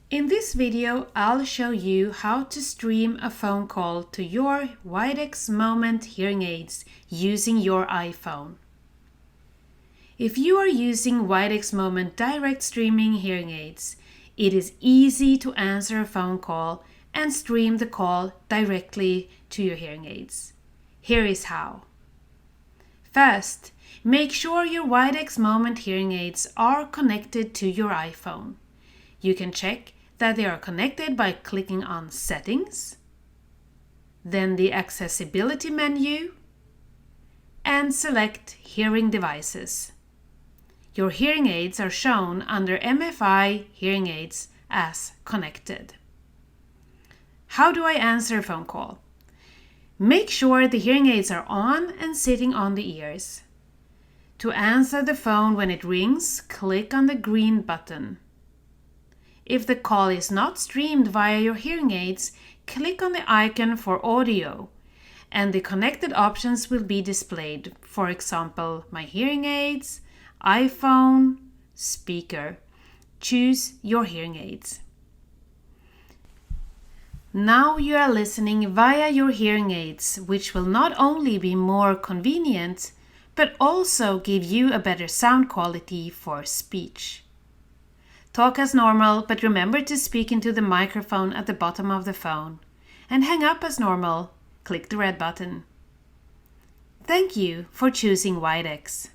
In this video, I'll show you how to stream a phone call to your WIDEX MOMENT hearing aids using your iPhone. If you are using WIDEX MOMENT direct streaming hearing aids, it is easy to answer a phone call and stream the call directly to your hearing aids. Here is how. First, make sure your WIDEX MOMENT hearing aids are connected to your iPhone. You can check that they are connected by clicking on Settings, then the Accessibility menu, and select Hearing Devices. Your hearing aids are shown under MFI Hearing Aids as connected. How do I answer a phone call? Make sure the hearing aids are on and sitting on the ears. To answer the phone when it rings, click on the green button. If the call is not streamed via your hearing aids, click on the icon for audio, and the connected options will be displayed. For example, my hearing aids, iPhone, speaker. Choose your hearing aids. Now you are listening via your hearing aids, which will not only be more convenient, but also give you a better sound quality for speech. Talk as normal, but remember to speak into the microphone at the bottom of the phone. And hang up as normal. Click the red button. Thank you for choosing Widex.